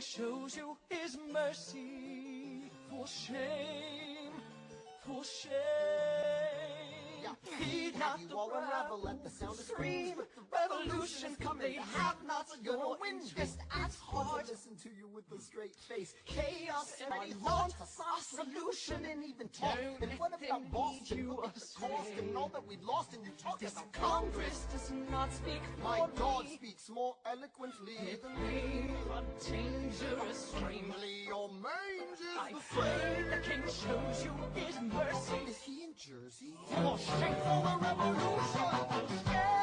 shows you his mercy. For shame, for shame. Heed not the all unravel at the sound of scream. Revolution's coming, the have-nots are gonna win just as hard. Listen to you with a straight face. Chaos and many thoughts, our solution, and even talk. And what about Boston? You Look at the cost and all that we lost, and you talk this about Congress does not speak my for God me. speaks more eloquently than We are dangerous dream. me. Your mange is I the pray same. the king shows you his mercy. Is he in Jersey? For shame, For the revolution!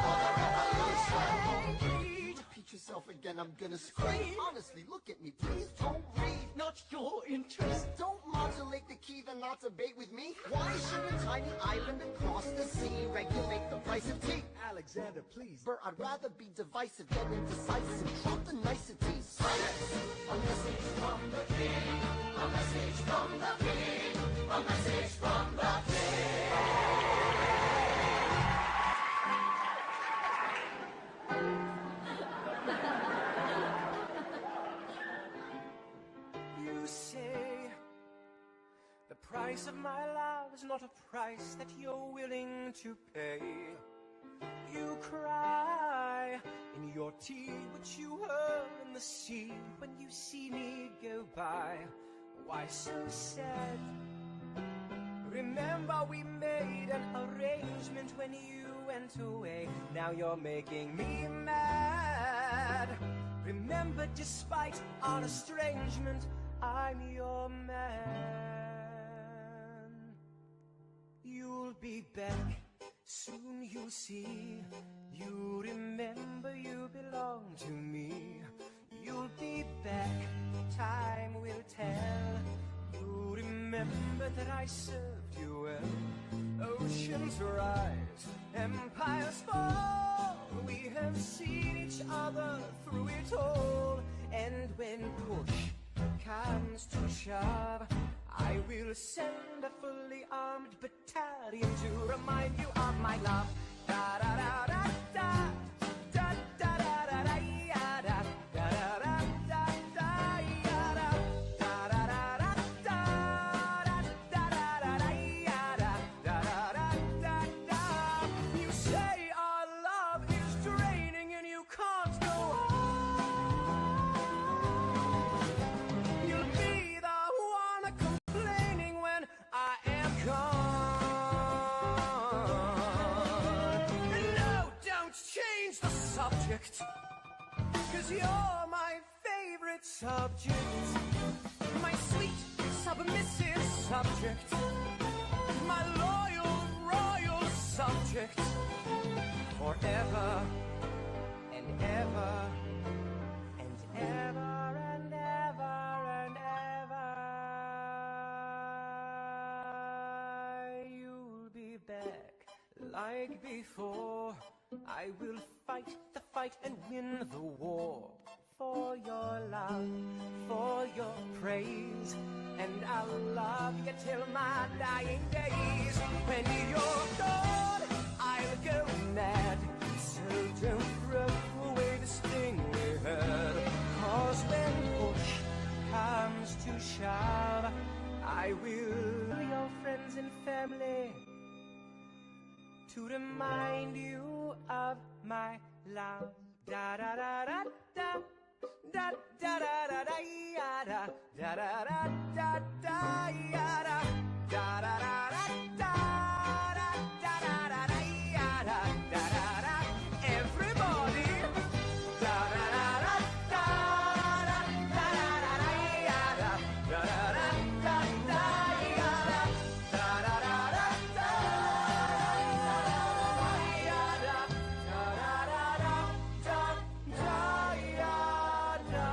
for the revolution. Repeat yourself again, I'm gonna scream. Honestly, look at me, please don't read. Not your interest. Don't modulate the key, then not debate with me. Why should a tiny island across the sea regulate the price of tea? Alexander, please. Bert, I'd rather be divisive than indecisive. Drop the niceties. Silence! A message from the king. A message from the king. A message from the You say the price of my love is not a price that you're willing to pay. You cry in your tea, which you hurl in the sea when you see me go by. Why so sad? Remember we made an arrangement when you went away. Now you're making me mad. Remember, despite our estrangement, I'm your man. You'll be back, soon you'll see. You remember you belong to me. You'll be back, time will tell. You remember that I served you well. Oceans rise, empires fall. We have seen each other through it all. And when push comes to shove, I will send a fully armed battalion to remind you of my love. Da da da da da. Da da da da da ya da. Da da da da da ya da. Da da da da da. Da da da da ya da. Da da da da da. You say our love is draining and you can't go on. You'll be the one complaining when I am gone. And no, don't change the subject, 'cause you're my favorite subject. My sweet, submissive subject. My loyal, royal subject. Forever and ever and ever and ever and ever. You'll be back like before. I will fight the fight and win the war. For your love, for your praise. And I'll love you till my dying days. When you're gone, I'll go mad. So don't throw away the sting we had. 'Cause when push comes to shove, I will your friends and family to remind you of my love. Da da da da da. Da da da da da ya da. Da da da da da ya da. Da da da da da. Da da da da da ya da. Da da da. Everybody. Da da da da da. Da da da da ya da. Da da da da da ya da. Da da da da da. Ya da. Da da da da da da ya da.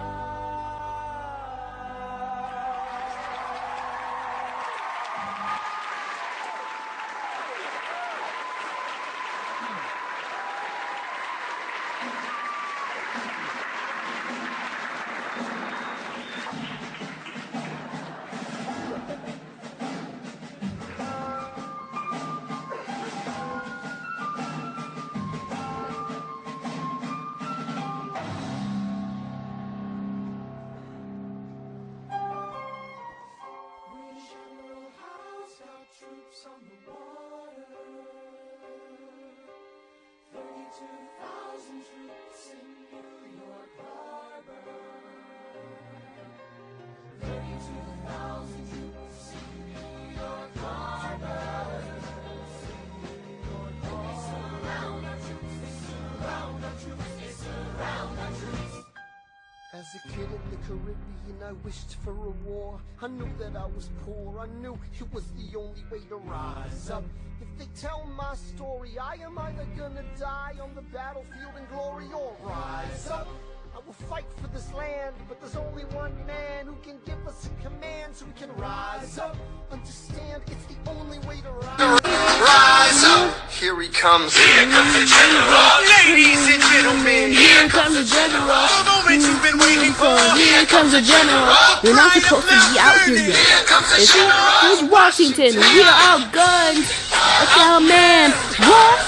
Caribbean, I wished for a war. I knew that I was poor, I knew it was the only way to rise up. If they tell my story, I am either gonna die on the battlefield in glory or rise up. I will fight for this land, but there's only one man who can give us a command so we can rise up. Understand, it's the only way to rise up. Here he comes. Here comes the general. Ladies and gentlemen, Here comes the general. the moment you've been waiting for. Here comes the general. You're not supposed to be out here yet. Here comes the general. It's Washington. We are outgunned. Look out, man. What?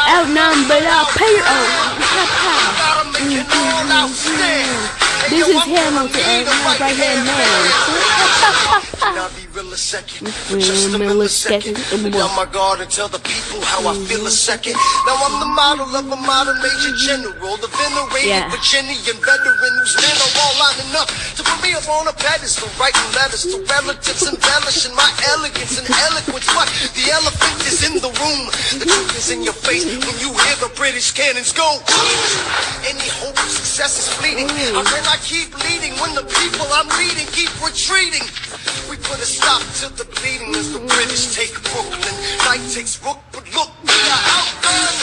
Outnumbered, outpayed. Gotta make it all out stand. This is Hamilton, my right-hand man. Now be real a second, for just a millisecond. Let me down my guard and tell the people how I feel a second. Now I'm the model of a modern major general, the venerated Virginian veteran whose men are all lining up to put me up on a pedestal, writing letters to relatives, embellishing my elegance and eloquence. But the elephant is in the room, the truth is in your face when you hear the British cannons go. Any hope of success is fleeting. How can I keep leading when the people I'm leading keep retreating? We put a stop to the bleeding as the British take Brooklyn. Night takes Rook, but look, we are outgunned,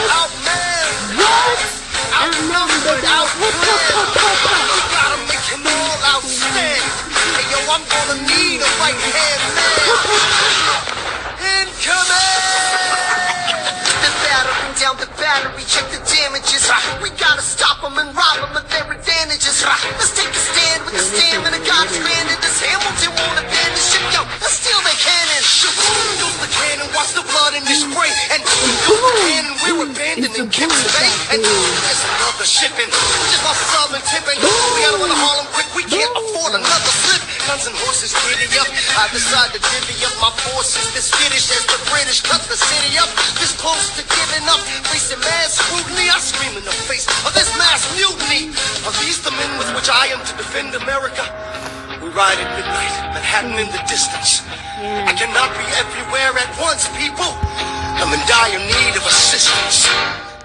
outmanned, outnumbered, outplanned. We gotta make him all outstand. Hey yo, I'm gonna need a right-hand man in command. The battering down the battery, check the damages. We gotta stop them and rob them of their advantages. Let's take a stand with the stamina God's granted us. Hamilton won't abandon ship, yo, let's steal the cannon. Use the cannon, watch the blood in this spray. And use the cannon, we're abandoning Kips Bay. And there's another shipping, just my sub and tipping. We gotta run to Harlem quick, we can't afford another slip. Guns and horses giddy up, I decide to divvy up my forces. This skittish as the British cut the city up. This close to giving up, facing mass scrutiny. I scream in the face of this mass mutiny. Are these the men with which I am to defend America? We ride at midnight, Manhattan in the distance. I cannot be everywhere at once, people. I'm in dire need of assistance.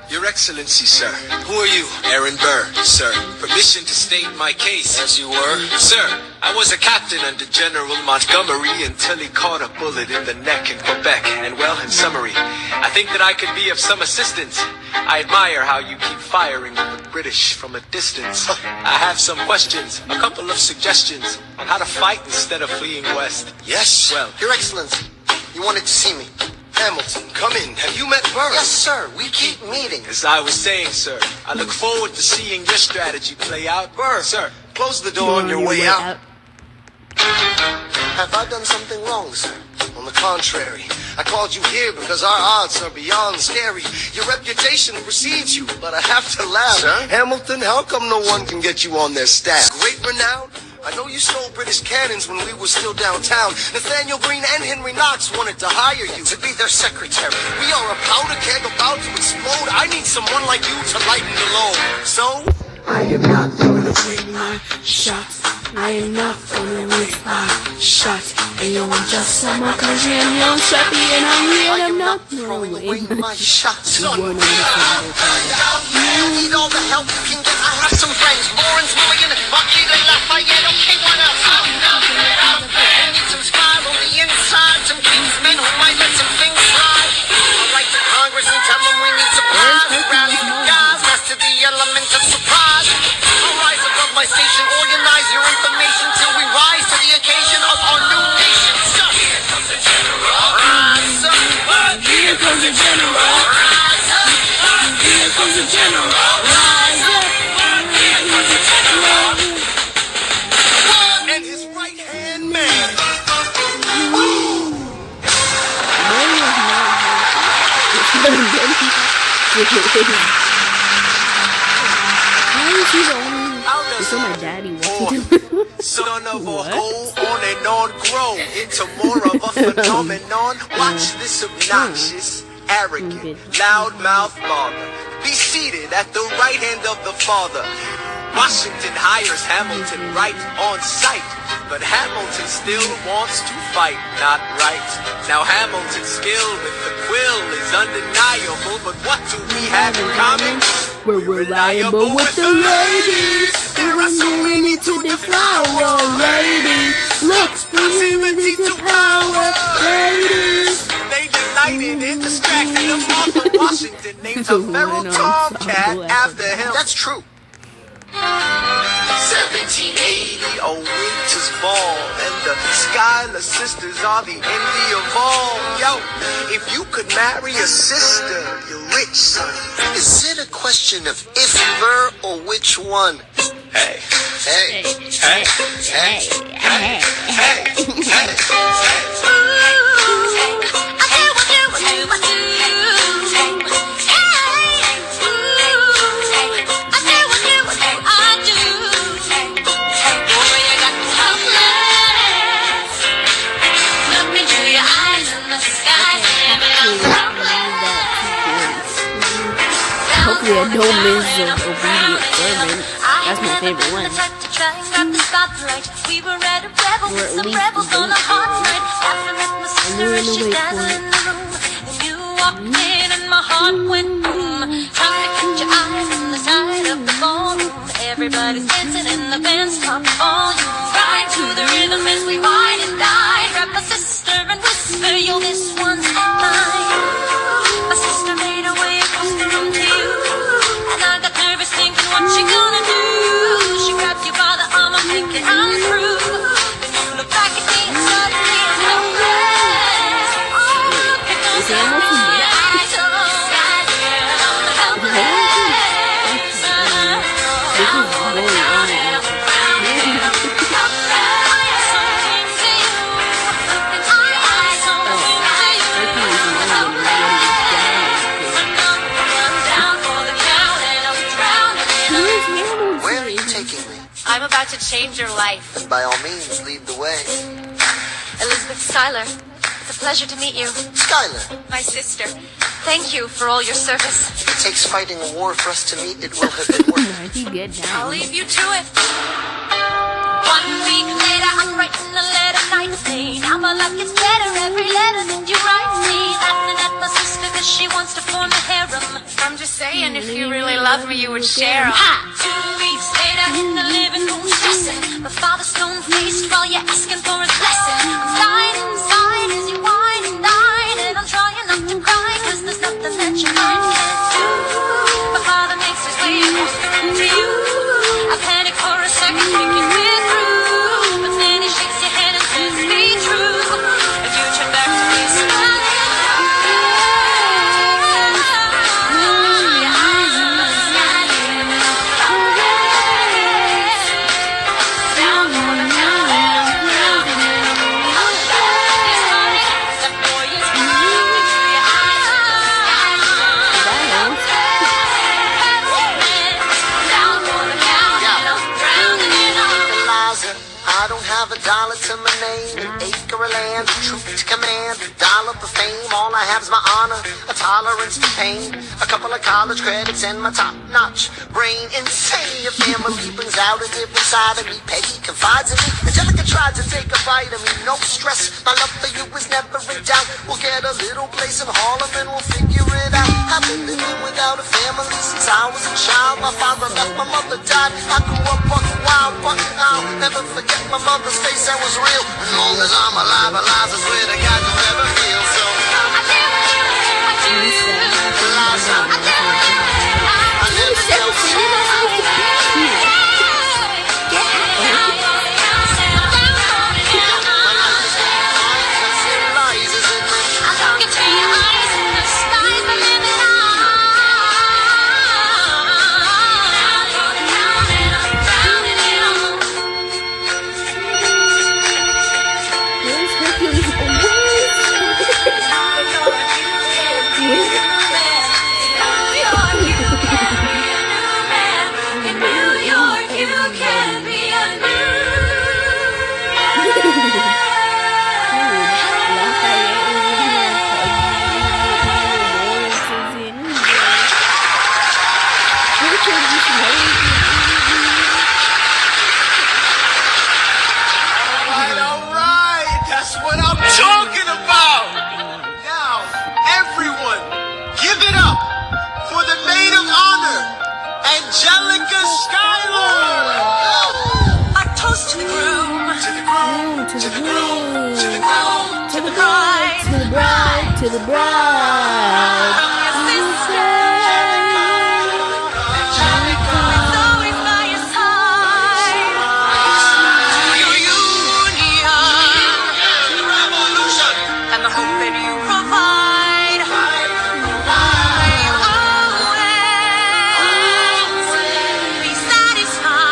Your Excellency, sir. Who are you? Aaron Burr, sir. Permission to state my case. As you were. Sir, I was a captain under General Montgomery until he caught a bullet in the neck in Quebec. And well, in summary, I think that I could be of some assistance. I admire how you keep firing at the British from a distance. I have some questions, a couple of suggestions on how to fight instead of fleeing west. Yes. Well, Your Excellency, you wanted to see me. Hamilton, come in. Have you met Burr? Yes, sir, we keep meeting. as I was saying, sir, I look forward to seeing your strategy play out. Burr, Sir, close the door on your way out. Have I done something wrong, sir? On the contrary, I called you here because our odds are beyond scary. Your reputation precedes you, but I have to laugh. Sir? Hamilton, how come no one can get you on their staff? Great renown? I know you stole British cannons when we were still downtown. Nathaniel Greene and Henry Knox wanted to hire you to be their secretary. We are a powder keg about to explode. I need someone like you to lighten the load. So, I am not gonna win my shot. I am not gonna miss my shot. And yo, I'm just some more country and young strappy and I'm here and I'm not throwing away throwing my shots. You wanna miss You need all the help you can get. I have some friends, Lawrence, Mulligan, Bucky, and Lafayette. Okay, what else? I need some style on the inside, some Kingsmen who might let some things slide. I'll write to Congress and tell them we need supplies. Rally the guys, master the element of surprise. I'll rise above my station, organize your information till we rise to the occasion of our new nation. So, here comes the general. Rise up. Here comes the general. Rise up. Here comes the general. Rise up. Here comes the general. and his right-hand man. Why is he the only? It's on my daddy watching. son of a hoe, on and on grow into more of a phenomenon. Watch this obnoxious, arrogant, loudmouth father be seated at the right hand of the father. Washington hires Hamilton right on sight. but Hamilton still wants to fight, not right. Now Hamilton's skill with the quill is undeniable, but what do we have in common? We're reliable with the ladies. We're doing it to the flower, ladies. Look, proximity to power, ladies. They delighted in distracting the Martha Washington named a feral tomcat after him. That's true. 1780, a winter's ball, and the Schuyler sisters are the envy of all. Yo, if you could marry a sister, you're rich, son. Is it a question of if her or which one? Hey, Hey, hey, hey, hey, hey, hey. Hopefully I don't miss the obedient servant. That's my favorite one. We were at a revel with some rebels on a hot night. After met my sister and she danced in the room. And you walked in and my heart went boom. Time to catch your eyes on the side of the ballroom. Everybody's dancing and the band's top volume. Right to the rhythm as we wine and dine. Grab my sister and whisper, yo, this one's mine. My sister made her way across the room to you. And I got nervous thinking, what you gonna do? She grabbed you by the arm, I'm thinking I'm through. Then you look back at me and suddenly I'm helpless. Oh, look at those eyes, oh, skies, girl, I'm helpless. This is going on. where are you taking me? I'm about to change your life. Then by all means, lead the way. Elizabeth Schuyler, it's a pleasure to meet you. Schuyler, My sister, thank you for all your service. if it takes fighting a war for us to meet, it will have been worth it. He get I'll down. leave you to it. 1 week later, I'm writing a letter nicely. Now my luck gets better every letter that you write me. Laughing at my sister 'cause she wants to form a harem. I'm just saying, if you really love me, you would share 'em. Ha! 2 weeks later, in the living room stressing. My father's stone-faced while you're asking for his blessing. I'm dying inside as you whine and dine. And I'm trying not to cry 'cause there's nothing that your mind can't do. My father makes his way across the room to you. I panic for a second thinking we're through. But then he shakes your hand and says, be true. And you turn back to me smiling. Your eyes are smiling. Down on the mountain. That boy is mine. Your eyes are smiling. Down on the mountain. I'm drowning in all. Eliza, I don't have a dollar to my name, an acre of land, a troop to command, a dollar for fame. All I have is my honor, a tolerance to pain, a couple of college credits and my top-notch brain. Insane, your family brings out a different side of me. Peggy confides in me, Angelica tried to take a bite of me. No stress, my love for you is never in doubt. We'll get a little place in Harlem and we'll figure it out. I've been living without a family since I was a child. My father left, my mother died. I grew up buck wild, but I'll never forget my mother's face. That was real. As long as I'm alive, Eliza's where the God will ever feel. So Eliza, I never tell Eliza's in me. I look into your eyes and the sky's the limit. Down and I'm drowning in all. Angelica Schuyler. A toast to the groom, To the groom, to the to bride, the bride, to the bride. from your sister. It's always by your side. Your union Revolution. and the hope that you provide. May you always be satisfied.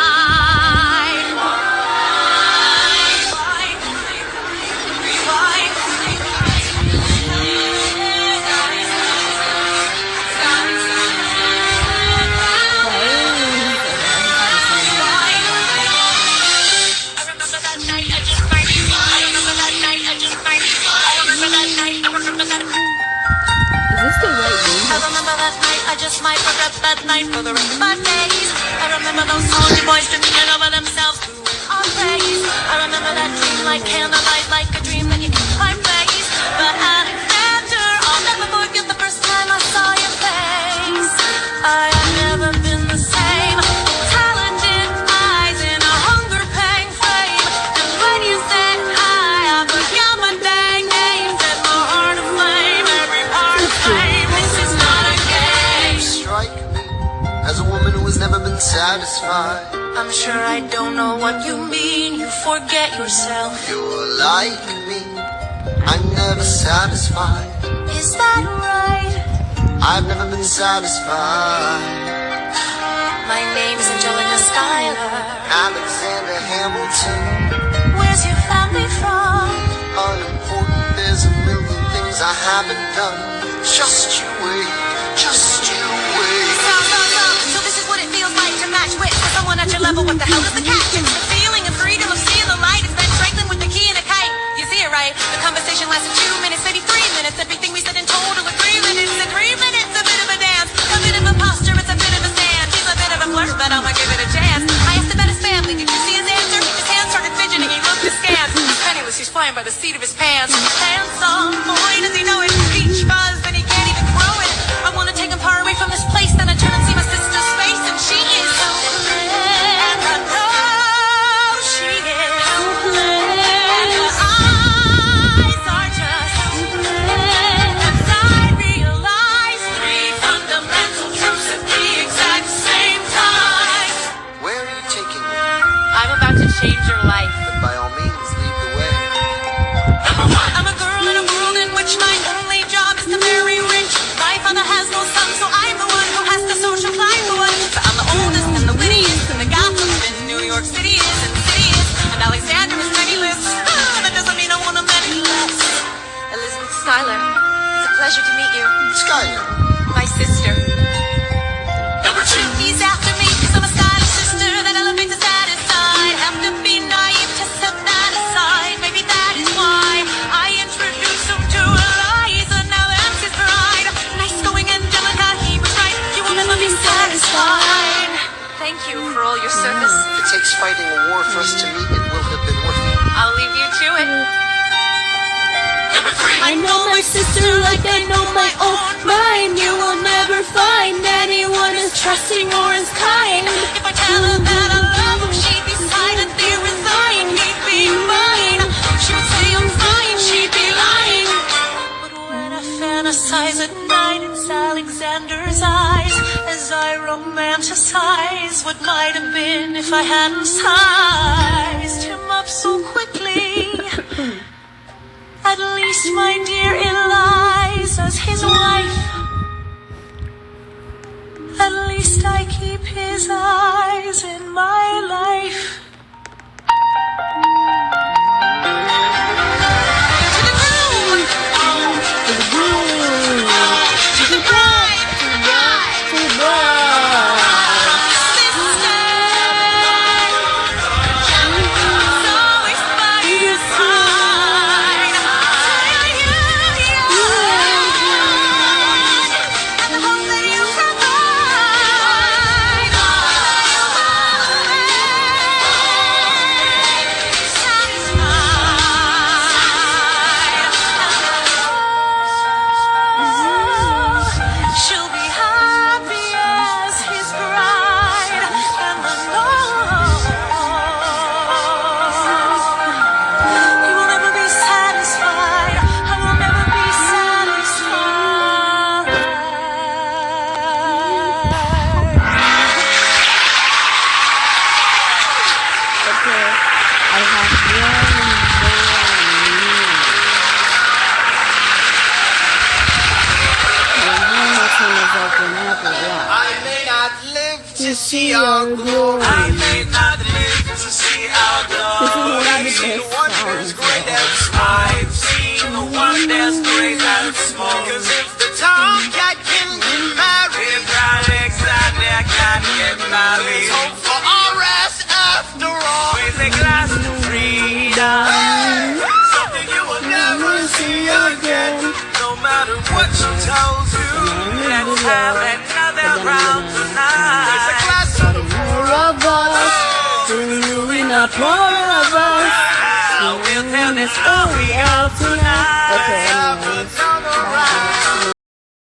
Is this the right name? I remember that night, I just might regret that night for the rest of my days. I remember those soldier boys tripping over themselves to win our praise. I remember that dream like candlelight, like a dream that you can't quite face. But Alexander, I'll never forget the first time I saw your face. I have never been the same. Talented eyes in a hunger pang frame. And when you said hi, I forgot my dang name. Set my heart aflame, every part aflame. This is not a game. Strike me as a woman who has never been satisfied. I'm sure I don't know what you mean. You forget yourself. You're like me. I'm never satisfied. Is that right? I've never been satisfied. My name's Angelica Schuyler. Alexander Hamilton. Where's your family from? Unimportant, there's a million things I haven't done. Just you wait, just you wait. So this is what it feels like to match wits with someone at your level. What the hell is the catch? It's the feeling of freedom of seeing the light. It's Ben Franklin with the key and a kite. You see it right? The conversation lasted 2 minutes, maybe 3 minutes. Everything we said in total was 3 minutes. And 3 minutes, a bit of a dance, a bit of a posture, it's a bit of a stand. He's a bit of a flirt, but I'ma give it a chance. I asked about his family. Did you see his answer? His hands started fidgeting. He looked askance. He's penniless. He's flying by the seat of his pants. Handsome boy, does he know it? Peach fuzz, and he can't even grow it. I wanna take him far away from this place. Then I turn and see my sister's face, and she is helpless. And I know she is helpless. And her eyes are just helpless. And I realize 3 fundamental truths at the exact same time. Where are you taking me? I'm about to change your life. Then by all means, lead the way. I'm a girl in a world in which my only job is to marry rich. My father has no son, so I'm the one who has to social climb for one. So I'm the oldest and the wittiest and the Gotham in New York City is insidious. And Alexander is penniless. That doesn't mean I want him any less. Elizabeth Schuyler, it's a pleasure to meet you. Schuyler. My sister. He's after me, so I'm a stylish sister that elevates the satisfied. Have to be naive to set that aside. Maybe that is why I introduced him to Eliza. Now that's his bride. Nice going, Angelica, he was right. You will never be satisfied. Thank you for all your service. If it takes fighting a war for us to meet, it will have been worth it. I'll leave you to it. I know my sister like I know my own mind. You will never find anyone as trusting or as kind. If I tell her that I love him, she'd be silently resigned. He'd be mine. She would say I'm fine, she'd be lying. But when I fantasize at night, it's Alexander's eyes as I romanticize what might have been if I hadn't sized him up so quickly. At least, my dear Eliza's his wife. At least I keep his eyes in my life. To the groom! To the groom, To the bride! to the bride. Sister! It's always by your side. And the hope that you provide. our glory. I may not live to see our This is one glory. of the best songs. I've seen the wonders great and small. Cause if the tomcat can get married, If Alexander can get married, hope for our ass after all. with a glass of freedom, something you will never see again. No matter what she tells you, let's have another round There's a tonight. glass of More of us, really not more of us. We'll tell this story out tonight.